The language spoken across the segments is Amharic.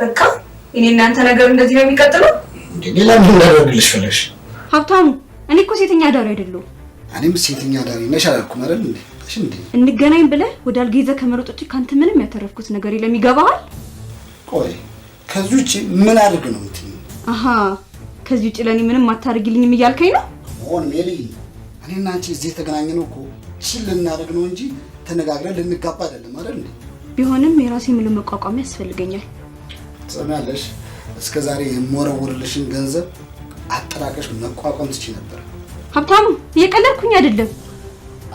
በቃ እኔ እናንተ ነገር እንደዚህ ነው የሚቀጥለው እንዴ? ሌላ ምን ላደርግልሽ ፈለሽ? ሀብታሙ እኔ እኮ ሴተኛ አዳሪ አይደለሁ። እኔም ሴተኛ አዳሪ ነሽ አላልኩም አይደል እንዴ? እሺ እንዴ እንገናኝ ብለህ ወደ አልጋ ይዘህ ከመሮጥ ውጪ ካንተ ምንም ያተረፍኩት ነገር የለም። ይገባሃል? ቆይ ከዚህ ውጪ ምን አድርግ ነው የምትይኝ? አሃ ከዚህ ውጪ ለኔ ምንም አታርግልኝም እያልከኝ ነው? ሆን ሜሊ እኔና አንቺ እዚህ የተገናኘነው እኮ ቺል ልናደርግ ነው እንጂ ተነጋግረን ልንጋባ አይደለም አይደል እንዴ? ቢሆንም የራሴ ምን መቋቋም ያስፈልገኛል። ትሰማለሽ? እስከዛሬ የምወረውርልሽን ገንዘብ አጠራቀሽ መቋቋም ትችይ ነበር። ሀብታሙ እየቀለድኩኝ አይደለም።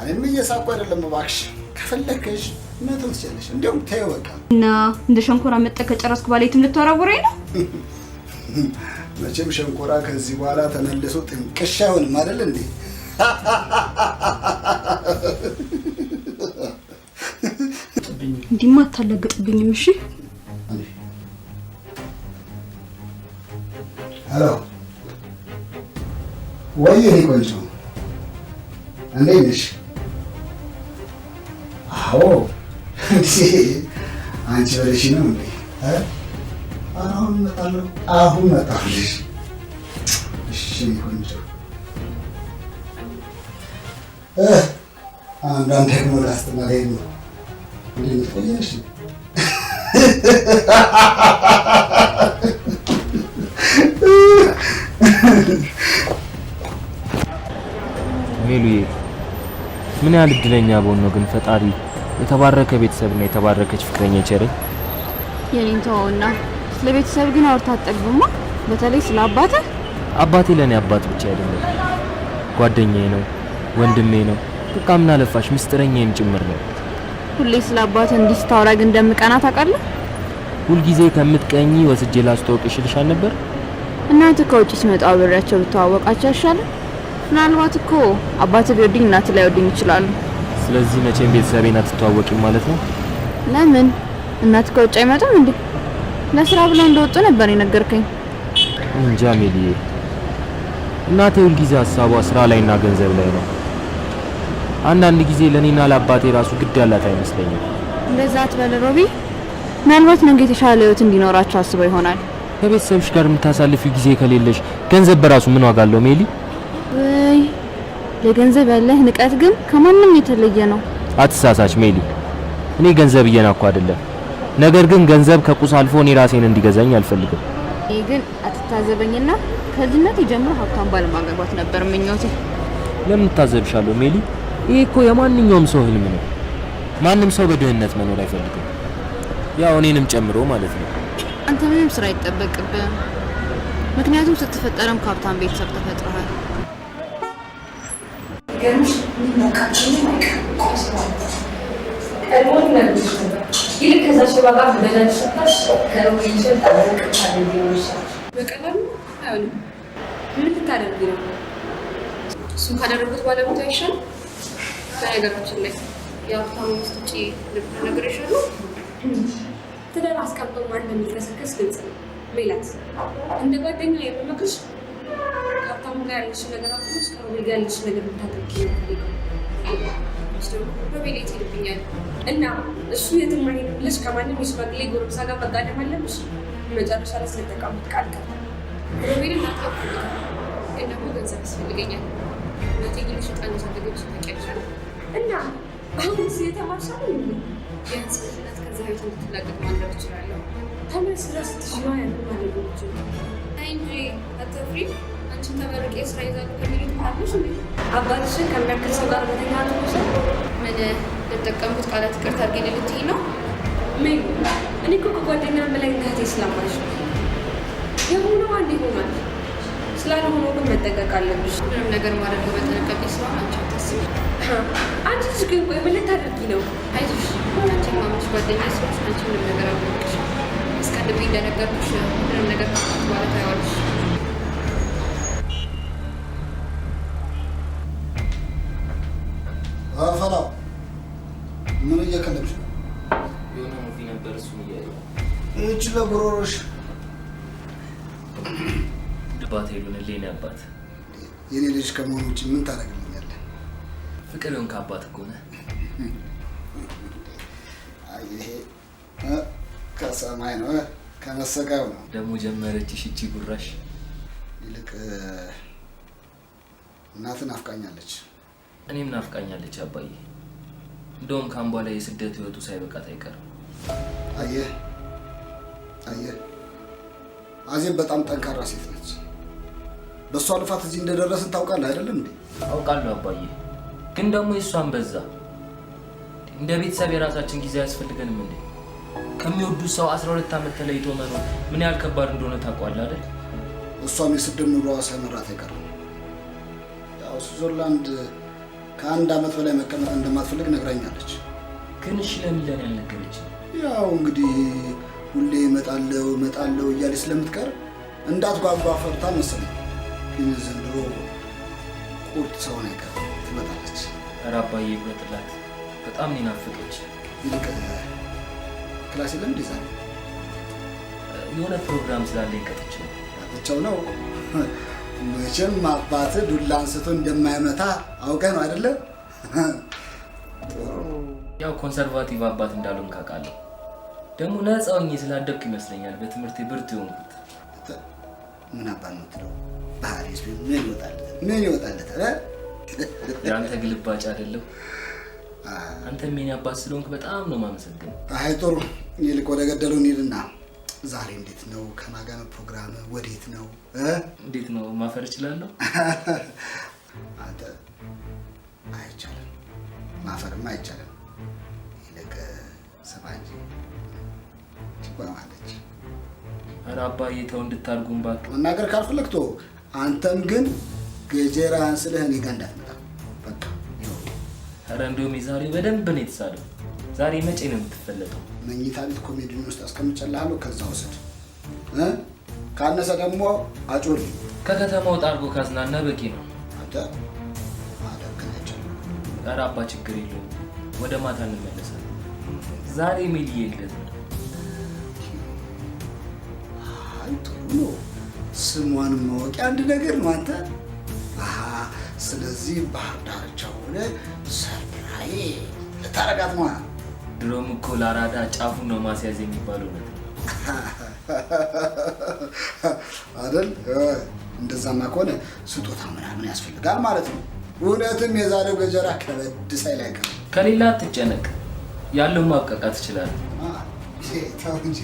እኔም እየሳኩ አይደለም። እባክሽ ከፈለከሽ መተው ትችያለሽ። እንደውም ተይው በቃ። እና እንደ ሸንኮራ መጠቅ ከጨረስኩ በኋላ የትም ልትወረውረኝ ነው? መቼም ሸንኮራ ከዚህ በኋላ ተመልሶ ጥንቅሽ አይሆንም አይደል እንዴ? እንዲህማ አታላግጥብኝም። እሺ ሄሎ ወይ እኔ ቆንጆ እንዴት ነሽ? አዎ አንቺ በለሽ ነው እንዴ? አሁን እመጣለሁ። አሁን መጣሁልሽ። እሺ እኔ ቆንጆ አንዳንድ ደግሞ ላስተማሪ ነው እንዴት ቆየሽ? ሜሉዬ ምን ያህል እድለኛ በሆነ ነው ግን ፈጣሪ የተባረከ ቤተሰብና የተባረከች ፍቅረኛ ይቸረኝ። የኔን ተወውና ስለ ቤተሰብ ግን አውርታ አትጠግብማ። በተለይ ስለ አባትህ። አባቴ ለኔ አባት ብቻ አይደለም፣ ጓደኛዬ ነው፣ ወንድሜ ነው፣ በቃ ምን አለፋሽ ምስጢረኛዬም ጭምር ነው። ሁሌ ስለ አባትህ እንዲህ ስታወራ ግን እንደምቀና ታውቃለህ? ሁልጊዜ ከምትቀኚ ወስጄ ላስተዋውቅሽ ልሻል ነበር። እናንተ ከውጪ ሲመጣ አብሬያቸው ብተዋወቃቸው አይሻልም? ምናልባት እኮ አባትህ ቢወድኝ እናትህ ላይወድኝ ይችላሉ። ስለዚህ መቼም ቤተሰቤን አትተዋወቂም ማለት ነው? ለምን? እናትህ ከውጭ አይመጣም እንዴ? ለስራ ብለው እንደወጡ ነበር የነገርከኝ። እንጃ ሜልዬ፣ እናቴ ሁልጊዜ ሀሳቧ ስራ ላይና ገንዘብ ላይ ነው። አንዳንድ ጊዜ ለኔና ለአባቴ ራሱ ግድ ያላት አይመስለኝም። እንደዛ አትበል ሮቢ። ምናልባት ነገ የተሻለ ህይወት እንዲኖራቸው አስበው ይሆናል። ከቤተሰብሽ ጋር የምታሳልፊው ጊዜ ከሌለሽ ገንዘብ በራሱ ምን ዋጋ አለው ሜሊ? ወይ ለገንዘብ ያለህ ንቀት ግን ከማንም የተለየ ነው። አትሳሳች ሜሊ፣ እኔ ገንዘብ እየናኩ አይደለም። ነገር ግን ገንዘብ ከቁስ አልፎ እኔ ራሴን እንዲገዛኝ አልፈልግም። ይሄ ግን አትታዘበኝና ከልጅነቴ ጀምሮ ሀብታም ባል ማግባት ነበር ምኞቴ። ለምን ታዘብሻለሁ ሜሊ? ይሄ እኮ የማንኛውም ሰው ህልም ነው። ማንም ሰው በድህነት መኖር አይፈልግም፣ ያው እኔንም ጨምሮ ማለት ነው። አንተ ምንም ስራ አይጠበቅብህም፣ ምክንያቱም ስትፈጠረም ከሀብታም ቤተሰብ ተፈጥረሃል። ገርምሽ ምንካችን ቀድሞን ነግሬሽ ነበር። ይልቅ ከዛ ሸባባ በደላን ሰጣሽ ከሮብ ይችላል ታረቀች አድርገሽ በቀላሉ አይሆንም። ምን ልታደርጊ ነው? እሱን ካደረጉት ባለቤት አይሻል? ከነገራችን ላይ የሀብታሙ ሚስት ውጪ ልብ ነግሬሻለሁ። ትዳር አስቀምጦ ማን እንደሚከሰከስ ግልጽ ነው። ሜላት እንደ ጓደኛ የምመክርሽ ከሀብታሙ ጋር ያለሽ ነገር አቁስ፣ ከሮቤል ጋር ያለሽ ነገር ብታደርጊ ነው። ሮቤል የት ይልብኛል እና እሱ የትም አይሄድም ብለሽ ከማንም የሽማግሌ ጎረምሳ ጋር መጋደም አለብሽ። መጨረሻ ላይ ስለተጠቀሙት ቃል ቀረ። ሮቤልን አታውቅም፣ ግን ደግሞ ገንዘብ ያስፈልገኛል። በቴግል ሽጣን ያሳደገች ታውቂያለሽ እና አሁን እዚህ የተማርሻል ቢያንስ ምክንያት ከዛ ህይወት እንድትላቀቅ ማድረግ እችላለሁ። ተመስ ስራ ስትሽማ ያሉ ማለጎች አይ እንጂ አትፍሪ። አንቺም ተመረቄ ስራ ይዛሉ ከሚሉት ካለሽ እንዴ አባትሽን ከሚያክል ሰው ጋር በተኛቱ ሰው ምን ልጠቀምኩት ቃላት ይቅርታ አድርጌ ልትይ ነው? ምን እኔ እኮ ከጓደኛ በላይ እናቴ ስለማሽ የሆነው አንድ ይሆናል። ስላልሆነው ግን መጠንቀቅ አለብሽ። ምንም ነገር ማድረግ በተነቀቂ ስለሆነ አንቺ አታስቢ። አንቺ ልጅ ግን ቆይ ምን ልታደርጊ ነው? አይዞሽ አንቺ ማምሽ ጓደኛ ስለሆንሽ አንቺ ምንም ነገር አልሆንሽ። እስከንድቤ እንደነገርኩሽ ምንም ነገር ካጣት ማለት አይዋልሽ። አፈላው ምን እየከለብሽ ነው? የሆነ ሙቪ ነበር እሱን እያየሁ። እቺ ለጉሮሮሽ ድባት ሄዱን ሌኔ አባት የኔ ልጅ ከመሆኑ ውጭ ምን ታደርግልኛለህ? ፍቅር ይሁን ከአባት እኮ ነህ። አይ ይሄ ከሰማይ ነው ከመሰቃዩ ነው ደግሞ ጀመረችሽ እቺ ጉራሽ። ይልቅ እናትን ናፍቃኛለች። እኔም ናፍቃኛለች አባዬ። እንደውም ካምቧ ላይ የስደት ህይወቱ ሳይበቃት አይቀርም። አየህ አዜብ በጣም ጠንካራ ሴት ነች። በእሷ ልፋት እዚህ እንደደረስን ታውቃለህ አይደለም እንዴ? አውቃለሁ አባዬ፣ ግን ደግሞ የእሷን በዛ። እንደ ቤተሰብ የራሳችን ጊዜ አያስፈልገንም እንዴ? ከሚወዱት ሰው 12 ዓመት ተለይቶ መኖር ምን ያህል ከባድ እንደሆነ ታውቃለህ አይደል? እሷም የስደት ኑሮዋ ሳይመራት አይቀርም። ያው ስዊዘርላንድ ከ1 ዓመት በላይ መቀመጥ እንደማትፈልግ ነግራኛለች። ግን እሺ ለምን ለኔ አልነገረችም? ያው እንግዲህ ሁሌ እመጣለሁ እያለች ስለምትቀር እንዳትጓጓ ፈርታ መሰለኝ። ግን ዘንድሮ ቁርጥ ሰውን አይቀርም ትመጣለች። ኧረ አባዬ ይቁረጥላት፣ በጣም ነው ናፈቀች። ይልቅ ክላስ የለም እንዴ ዛሬ? የሆነ ፕሮግራም ስላለኝ ቀጥቼው ነው። መቼም አባትህ ዱላ አንስቶ እንደማይመታ አውቀህ ነው አይደለ? ያው ኮንሰርቫቲቭ አባት እንዳሉን ካውቃለሁ። ደግሞ ነፃ ሆኜ ስላደግኩ ይመስለኛል በትምህርቴ ብርቱ የሆንኩት። ምን አባት ነው የምትለው? ባህሪስ ምን ይወጣለታል? የአንተ ግልባጭ አይደለም። አንተም የኔ አባት ስለሆንክ በጣም ነው የማመሰግነው። አይ ጥሩ። ይልቅ ወደ ገደለው እንሂድና ዛሬ እንዴት ነው? ከማን ጋር ነው ፕሮግራም? ወዴት ነው? እንዴት ነው? ማፈር እችላለሁ? አንተ አይቻልም፣ ማፈርም አይቻልም። ይልቅ ስማ እንጂ ትባላለች። ኧረ አባዬ ተው እንድታርጉም እባክህ። መናገር ካልፈለግ ተው። አንተም ግን ገጀራህን ስለህ እኔ ጋር እንዳትመጣ በቃ። ኧረ እንደውም የዛሬው በደንብ ነው የተሳለው። ዛሬ መቼ ነው የምትፈለጠው? መኝታ ቤት ኮሜዲን ውስጥ አስቀምጬልሃለሁ፣ ከዛ ወሰድ። ካነሰ ደግሞ አጮል። ከከተማው ጣርጎ ካዝናና በቂ ነው። አንተ አደከነች። ኧረ አባ ችግር የለውም፣ ወደ ማታ እንመለሳለን። ዛሬ ሚሊዬ ልደት ነው። አይ ጥሩ ነው። ስሟን ማወቅ አንድ ነገር ነው። አንተ ስለዚህ ባህር ዳርቻ ሆነ ሰርፕራይዝ ልታረጋት ነው። ድሮም እኮ ለአራዳ ጫፉን ነው ማስያዝ የሚባለው ነው አይደል? እንደዛማ ከሆነ ስጦታ ምናምን ያስፈልጋል ማለት ነው። እውነትም የዛሬው ገጀራ ከበድ ሳይል አይቀርም። ከሌላ አትጨነቅ፣ ያለውን ማብቃቃት ትችላለህ። ተው እንጂ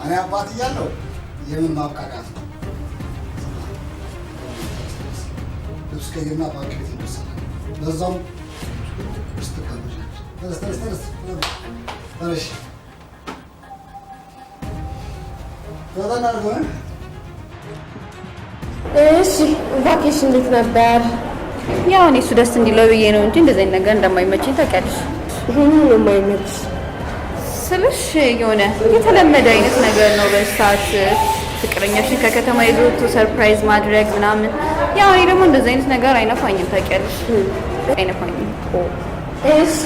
እኔ አባት እያለሁ የምን ማብቃቃት ነው? ልብስ ቀይርና ባንክ ቤት እንደርሳለን። በዛው እሺ ቫኬሽን እንዴት ነበር? ያው እኔ እሱ ደስ እንዲለው ብዬ ነው እንጂ እንደዚህ አይነት ነገር እንደማይመችኝ ታውቂያለሽ። ነው የማይመች ስልሽ የሆነ የተለመደ አይነት ነገር ነው። በሰዓት ፍቅረኛሽን ከከተማ ይዞ ሰርፕራይዝ ማድረግ ምናምን። ያው እኔ ደግሞ እንደዚህ አይነት ነገር አይነፋኝም ታውቂያለሽ። አይነፋኝም። እሺ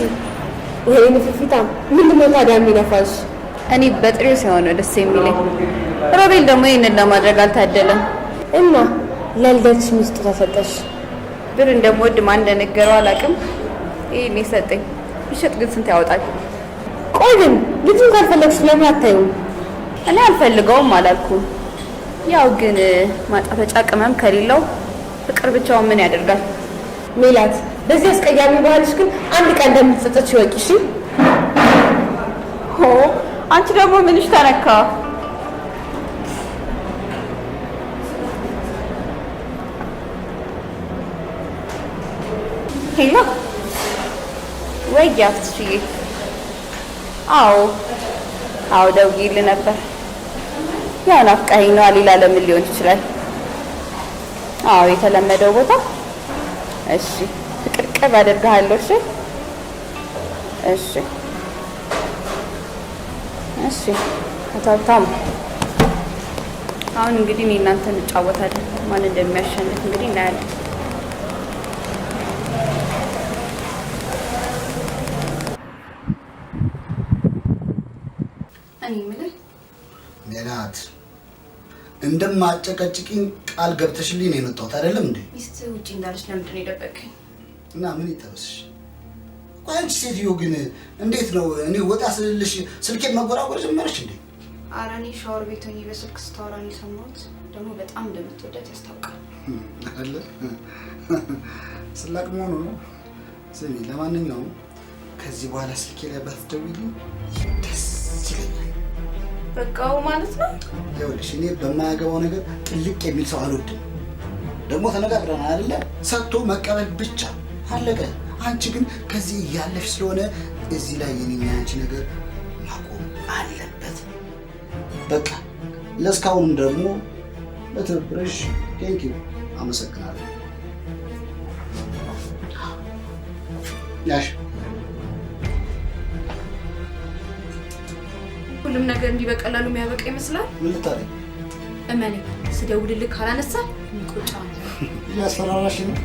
ይሄን ፍፍታም ምንድነው ታዲያ የሚነፋሽ? እኔ በጥሬው ሲሆን ነው ደስ የሚለኝ። ሮቤል ደግሞ ይሄንን ለማድረግ አልታደለም እና ለልደትሽ ሚስቱ ተሰጠሽ? ብር እንደምወድ ማን እንደነገረው አላውቅም። ይሄን ሰጠኝ። ቢሸጥ ግን ስንት ያወጣል? ቆይ ግን ልጁን ካልፈለግሽ ለምን አታዩም? እኔ አልፈልገውም አላልኩም። ያው ግን ማጣፈጫ ቅመም ከሌለው ፍቅር ብቻውን ምን ያደርጋል? ሜላት በዚህ አስቀያሚ ባህልሽ ግን አንድ ቀን እንደምትጸጸች ይወቂ። እሺ ሆ አንቺ ደግሞ ምንሽ ተነካ? ሄሎ ወይ ያፍትሽዬ? አዎ ደውዬልህ ነበር። ያው ናፍቀኸኝ ነው። ሌላ ለምን ሊሆን ይችላል? አዎ የተለመደው ቦታ። እሺ ፍቅርቅር አደርግሃለሁ። እሺ አታውታም። አሁን እንግዲህ እኔ እናንተ እንጫወታለን። ማን እንደሚያሸንፍ እንግዲህ እናያለን። እኔ የምልህ ሜላት እንደማጨቀጭቅኝ ቃል ገብተሽልኝ ነው የመጣሁት አይደለም እንዴ? ሚስት ውጪ እንዳለች ለምንድን ነው የደበቀኝ? እና ምን ይጠበስሽ? ቆይ አንቺ ሴትዮ ግን እንዴት ነው እኔ ወጣ ስልልሽ ስልኬን መጎራጎር ጀመረች እንዴ? ኧረ እኔ ሻወር ቤት ሆኜ በስልክ ስታወራ ነው የሰማሁት። ደግሞ በጣም እንደምትወዳት ያስታውቃል። አለ ስላቅ መሆኑ ነው። ስሚ፣ ለማንኛውም ከዚህ በኋላ ስልኬ ላይ ባትደውይልኝ ደስ ይለኛል። በቃው ማለት ነው። ይኸውልሽ እኔ በማያገባው ነገር ጥልቅ የሚል ሰው አልወድም። ደግሞ ተነጋግረናል አይደለ? ሰጥቶ መቀበል ብቻ አለቀ። አንቺ ግን ከዚህ እያለሽ ስለሆነ እዚህ ላይ የኔና አንቺ ነገር ማቆም አለበት። በቃ ለእስካሁንም ደግሞ ለትብብርሽ ቴንኪው፣ አመሰግናለሁ። ያሽ ሁሉም ነገር እንዲህ በቀላሉ የሚያበቃ ይመስላል። ምን ልታረጊ? እመኔ ስደውልልህ ካላነሳ ይቆጫል። እያስፈራራሽ ነው።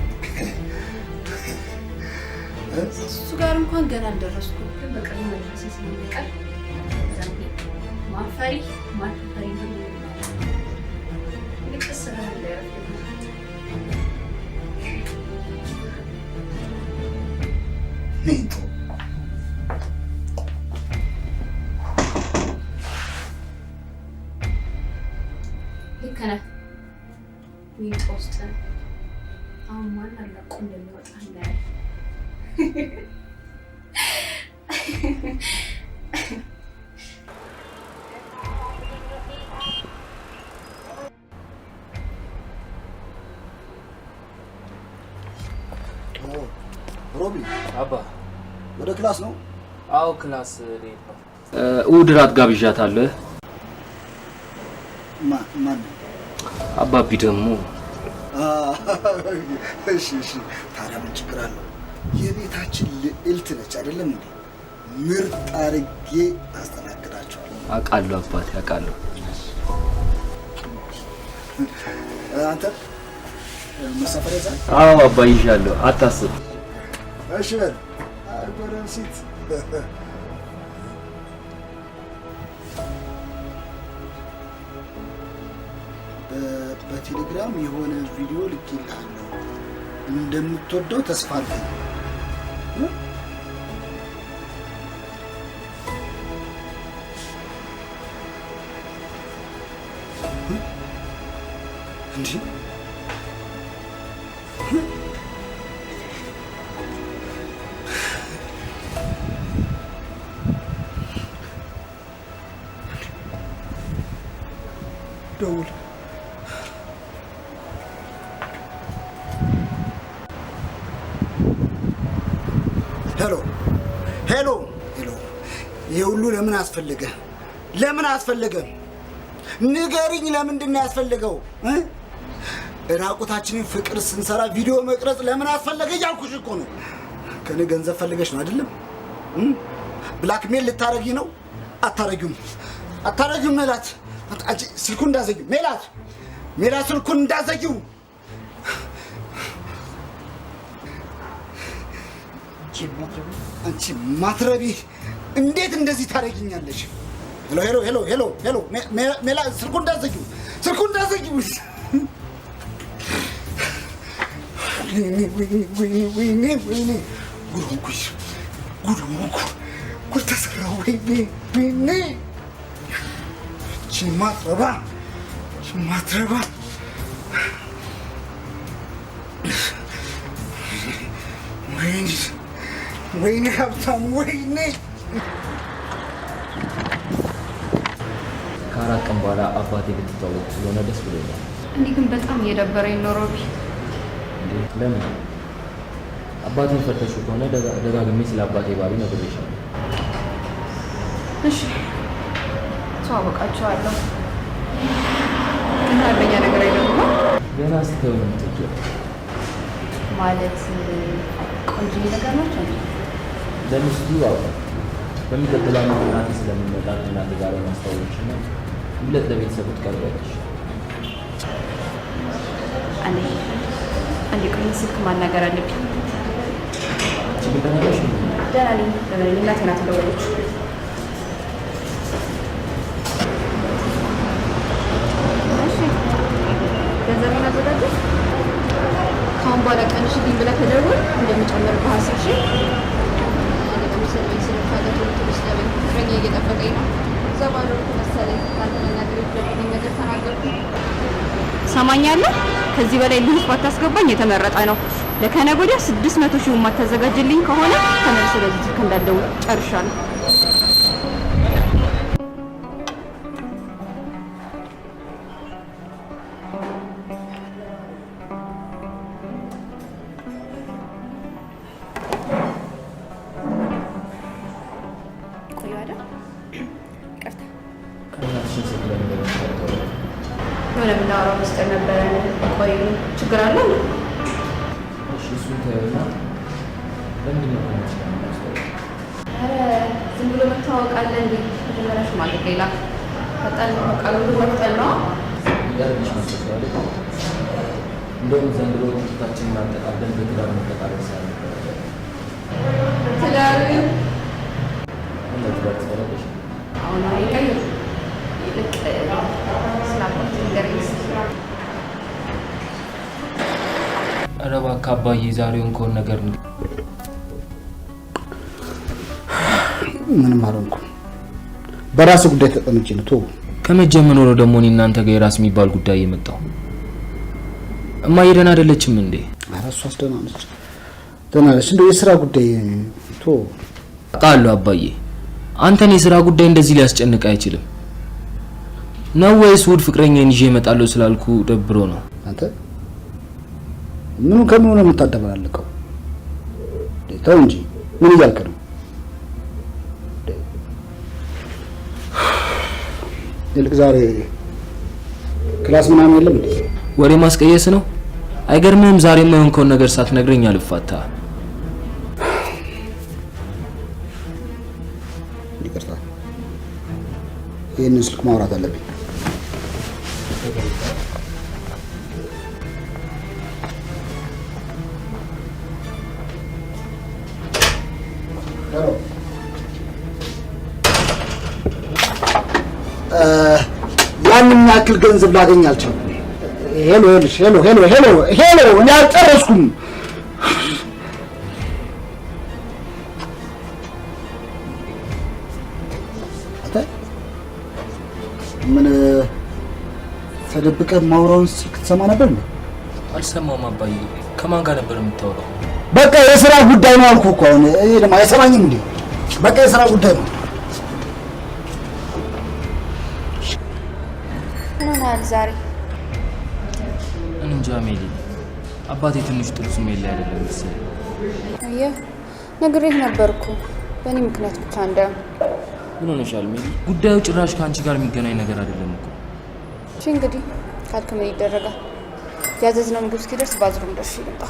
እሱ ጋር እንኳን ገና አልደረስኩም። በቀሉ መድረስ ስለሚቀር ዘንዴ ማፈሪ ልቅስራለ ኔቶ ልክ ነህ። ኔቶ ውስጥ አሁን ማን አለቁ እንደሚወጣ እንዳያል ሮቢ አባ ወደ ክላስ ነው? አዎ ክላስ ልሄድ ነው። እሑድ እራት ጋብዣታለሁ። ማን? አባቢ ደግሞ እሺ ታዲያ ምን ችግር አለው? የቤታችን ልዕልት ነች አይደለም እንዴ? ምርጥ አድርጌ አስተናግዳቸዋለሁ። አውቃለሁ አባቴ አውቃለሁ። አንተ መሳፈሪያ ይዘሃል? አዎ አባ ይዣለሁ፣ አታስብ። እሺ በል አልጎረም ሲት በቴሌግራም የሆነ ቪዲዮ ልኬልሃለሁ። እንደምትወደው ተስፋ አለኝ። እንዴ ደውል። ሄሎ ይሄ ሁሉ ለምን አስፈልገ? ንገሪኝ፣ ለምንድን ነው ያስፈልገው? ራቁታችንን ፍቅር ስንሰራ ቪዲዮ መቅረጽ ለምን አስፈለገ እያልኩሽ እኮ ነው። ከኔ ገንዘብ ፈልገሽ ነው አይደለም? ብላክሜል ልታረጊ ነው? አታረጊም ሜላት። አንቺ ስልኩን እንዳዘጊው ሜላት፣ ስልኩን እንዳዘጊው። አንቺ ማትረቢ እንዴት እንደዚህ ታረጊኛለሽ? ሄሎ ሜላት፣ ስልኩን እንዳዘጊው። ወይኔ ጉድ ተሰራ። ወይኔ ማትረባ ወይኔ ሀብታም ወይኔ። ከአራት ቀን በኋላ አባቴ ልትተዋወቅ ስለሆነ ደስ ብሎኛል። እኔ ግን በጣም እየደበረኝ ነው ሮቢ። ለምን? አባቴን ፈተሹ ከሆነ ደጋግሜ ስለ አባቴ ባሪ ነግሬሻለሁ። እሺ ተዋወቃቸዋለሁ። ግን አንደኛ ነገር አይደለም ገና ስትተው ነው የምትጀምረው ማለት ቆንጆ ነገር ናቸው። ለሚስቱ አውቃ በሚቀጥለው ዓመት እናቴ ስለምንመጣ እናቴ ጋር ማስታወቅሽና ሁለት ለቤተሰቡ ትቀርቢያለሽ። አንዴ ቆይ ስልክ ማናገር አለብኝ። ችግር ተናገርሽ? ደህና ነኝ። እናቴ ናት ደወለች። ገንዘቤን አዘጋጀሽ? ከአሁን በኋላ ቀንሽልኝ ብለህ ከደወል እንደምጨምር በሀሳብሽ ለምሳሌ ስልክ ካለ ቶሎ ቶሎ ስለበኝ ፍቅረኛ እየጠበቀኝ ነው። እዛ ባለው መሰለኝ ትሰማኛለህ? ከዚህ በላይ ልሁስ ባታስገባኝ የተመረጠ ነው። ለከነገ ወዲያ 600 ሺህ ማታዘጋጅልኝ ከሆነ ተመልሰህ ለዚህ ስልክ እንዳትደውል። ጨርሻለሁ። የምናወራው ሚስጥር ነበረ። ቆይ ችግር አለ? እሺ እሱን ተይውና ለምን ነው ዝም ብሎ መታወቅ አለ እንዴ? መጀመሪያ ሽማግሌ ላክ። ፈጣን ቃሉ መፍጠን ነው ያርግሽ መስሏል። እንደውም ዘንድሮ ትታችንን አጠቃለን በትዳር መጠቃለል ሳለ ትዳር ትዳር ተፈረደሽ አሁን አይቀር ይልቅ ስላቆት እንደርስ ኧረ እባክህ አባዬ ዛሬውን ከሆነ ነገር ምንም አልሆንኩም። በራሱ ጉዳይ ተጠምጬ ነው። ተው ከመጀመሩ ነው ደግሞ እኔ እናንተ ጋር የራስ የሚባል ጉዳይ የመጣው። እማዬ ደህና አይደለችም እንዴ? ኧረ እሷስ ደህና ነች፣ ደህና ነች። እንደው የሥራ ጉዳይ ተው። አውቃለሁ አባዬ፣ አንተን የሥራ ጉዳይ እንደዚህ ሊያስጨንቅ አይችልም ነው ወይስ ውድ ፍቅረኛዬን ይዤ እመጣለሁ ስላልኩ ደብሮ ነው? አንተ ምኑ ከምኑ ነው የምታደባልቀው? ተው እንጂ ምን እያልክ ነው? ይልቅ ዛሬ ክላስ ምናምን የለም እንዴ? ወሬ ማስቀየስ ነው? አይገርምህም? ዛሬ የማይሆንከውን ነገር ሳትነግረኝ አልፋታ። ይቅርታ፣ ይህንን ስልክ ማውራት አለብኝ። ያንን ያክል ገንዘብ ላገኝ አልቻልኩም። ሄሎ ሄሎ ሄሎ ሄሎ ሄሎ፣ እኔ አልጨረስኩም። ምን ተደብቀህ ማውራውን ስልክ ትሰማ ነበር እንዴ? አልሰማሁም አባዬ። ከማን ጋር ነበር የምታወራው? በቃ የሥራ ጉዳይ ነው አልኩህ እኮ። አሁን እኔ ደግሞ አይሰማኝም እንዴ? በቃ የሥራ ጉዳይ ነው። ምን ዛሬ እንጃ ሜሊ፣ አባቴ ትንሽ ጥሩ ስሜት ላይ አይደለም መሰለኝ። አየህ ነግሬህ ነበርኩ፣ በእኔ ምክንያት ብቻ እንዳይሆን። ምን ሆነሻል ሜሊ? ጉዳዩ ጭራሽ ከአንቺ ጋር የሚገናኝ ነገር አይደለም እኮ። እሺ እንግዲህ ካልክ ምን ይደረጋል? ያዘዝነው ምግብ እስኪደርስ ባዝሩም ደርሼ ልምጣ።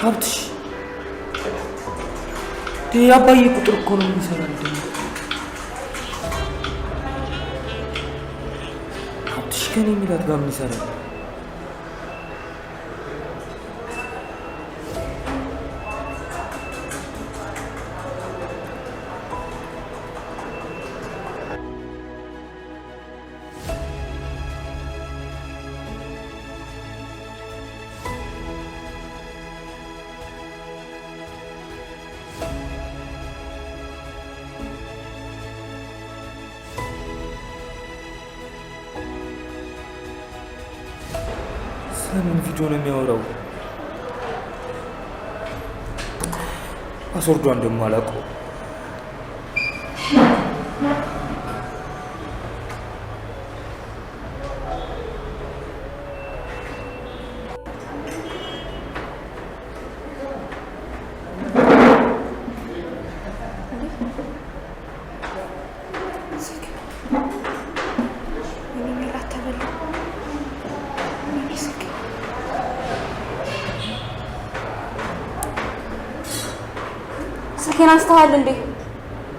ሀብትሽ የአባዬ ቁጥር እኮ ነው የሚሰራል። ሀብትሽ ከኔ የሚላት ጋር ምን ይሰራል? ስለምን ቪዲዮ ነው የሚያወራው? ፓስወርዷ እንደማላውቀው ስልኬን አንስተሃል እንዴ?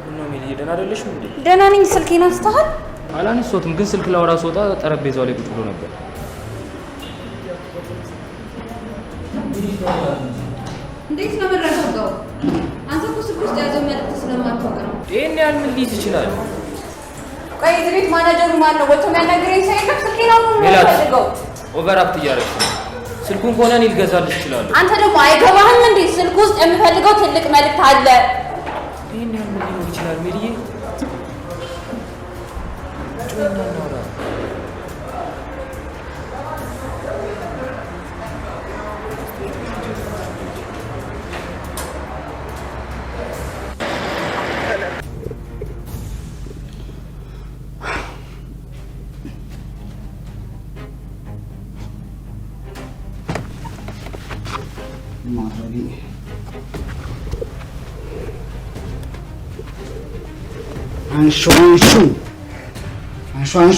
እና ሜሊ ደህና አይደለሽም እንዴ? ደህና ነኝ። ስልኬን አንስተሃል? አላነሳሁትም፣ ግን ስልክ ላወራ ስወጣ ጠረጴዛው ላይ ቁጭ ብሎ ነበር። እንዴት ነው የምረጋጋው? አንተ እኮ ስልክ ውስጥ ያዘው መልዕክት ስለማታውቅ ነው። ይሄን ያህል ምን ሊይዝ ይችላል? ቆይ እዚህ ቤት ማናጀሩ ማን ነው? ወጥቶ የሚያናግረኝ ሰው የለም? ስልኬን አሁን ነው የምፈልገው። ኦቨርአፕት እያደረግሽ ነው። ስልኩን ከሆነ እኔ ልገዛልሽ እችላለሁ። አንተ ደግሞ አይገባህም እንዴ? ስልክ ውስጥ የምፈልገው ትልቅ መልዕክት አለ። ይሄን ያህል ምን ሊኖር ይችላል? ሜሪዬ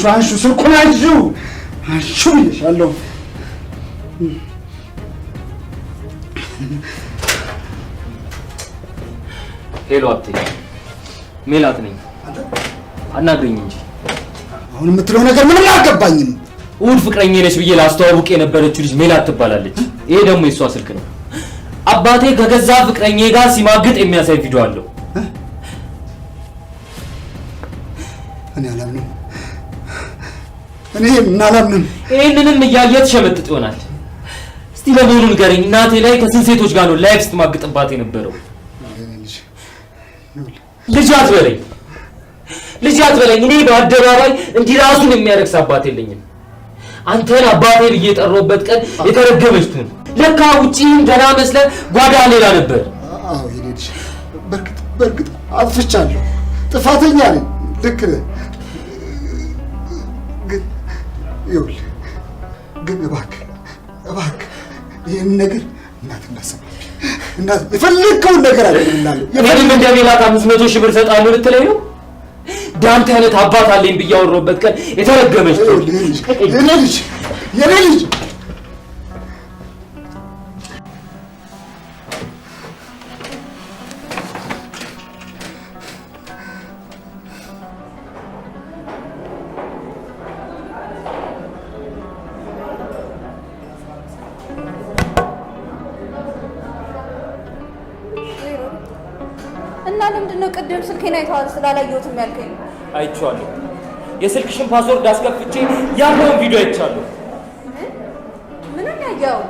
አንሹ ስልኩን አንሹ ይልሻለሁ። ሄሎ አብቴ፣ ሜላት ነኝ። አናግረኝ እንጂ አሁን የምትለው ነገር ምንም አልገባኝም። እሑድ ፍቅረኛ ነች ብዬ ላስተዋውቅ የነበረችው ልጅ ሜላት ትባላለች። ይሄ ደግሞ የሷ ስልክ ነው። አባቴ ከገዛ ፍቅረኛ ጋር ሲማግጥ የሚያሳይ ቪዲዮ አለው። እኔ አላምንም። ይሄንንም እያየህ ትሸመጥጥ ይሆናል። እስቲ ለመሆኑ ንገረኝ፣ እናቴ ላይ ከስንት ሴቶች ጋር ነው ላይፍ ስትማግጥባት የነበረው? ልጅ አትበለኝ። እኔ በአደባባይ እንዲህ ራሱን የሚያረክስ አባት የለኝም። አንተን አባቴ ብዬ የጠራሁበት ቀን የተረገመች ትሁን። ለካ ውጪም ደህና መስለህ ጓዳ ሌላ ነበር። አዎ ይሄድሽ። በእርግጥ አጥፍቻለሁ፣ ጥፋተኛ ነኝ። ልክ ነህ። ግን እባክህ ይህን ነገር እናት እንዳሰማብኝ እናት የፈለግከውን ነገር አደርግልሃለሁ። እኔም እንደ ሜላት 500 ሺህ ብር እሰጥሃለሁ ልትለኝ ነው? ዳንተ አይነት አባት አለኝ ብዬ አወራሁበት ቀን የተረገመች የኔ ልጅ እና ለምንድነው ቅድም ስልኬን አይተዋል ስላላየሁትም ያልከኝ? አይቼዋለሁ። የስልክሽን ፓስወርድ አስከፍቼ ያለውን ቪዲዮ አይቻለሁ። ምን ያያው?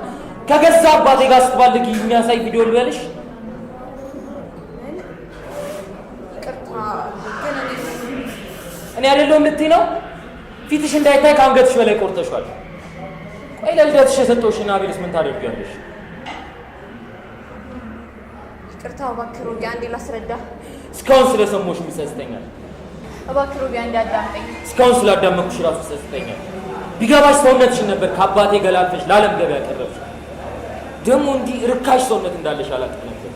ከገዛ አባቴ ጋር ስትባልግ የሚያሳይ ቪዲዮ ልበልሽ? ይቅርታ ግን እኔ አይደለሁም ልትይ ነው? ፊትሽ እንዳይታይ ከአንገትሽ በላይ ቆርጠሻል። ቆይ ለልደትሽ የሰጠሁሽን አቤልስ ምን ታደርጊያለሽ? ይቅርታ እባክህ ሮቢ፣ አንዴ ላስረዳ። እስካሁን ስለሰማሁሽ ይጸጽተኛል። እባክህ ሮቢ አንዴ አዳምጠኝ። እስካሁን ስላዳመኩሽ እራሱ ይጸጽተኛል። ቢገባሽ ሰውነትሽን ነበር ከአባቴ ገላልፈሽ ለዓለም ገበያ ያቀረብሽ። ደግሞ እንዲህ ርካሽ ሰውነት እንዳለሽ አላውቅም ነበር።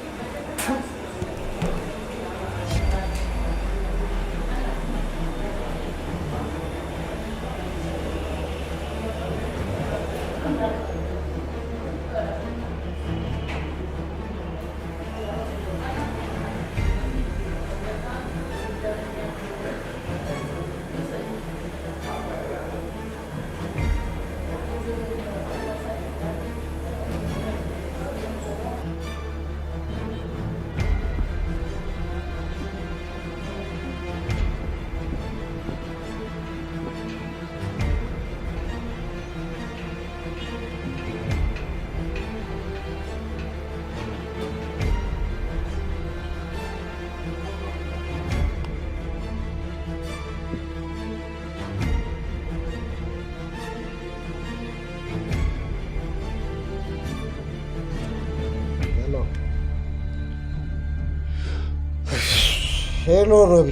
ሄሎ ሮቢ፣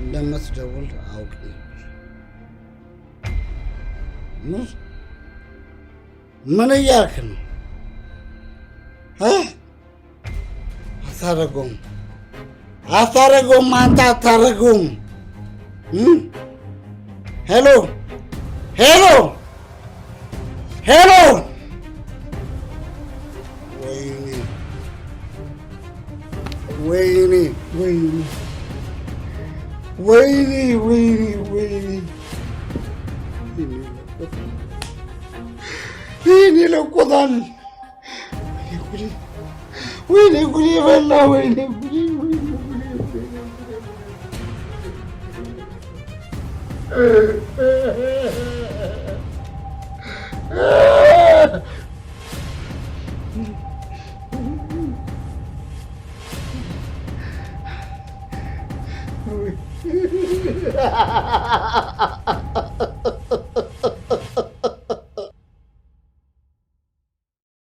እንደምትደውል አውቅ ምን እያልክ ነው? አታረገውም አንተ አታረገውም። ሄሎ ወይኔ ይህን አይኔ ለቆታል። ወይኔ ጉዴ በላ ወይኔ ጉዴ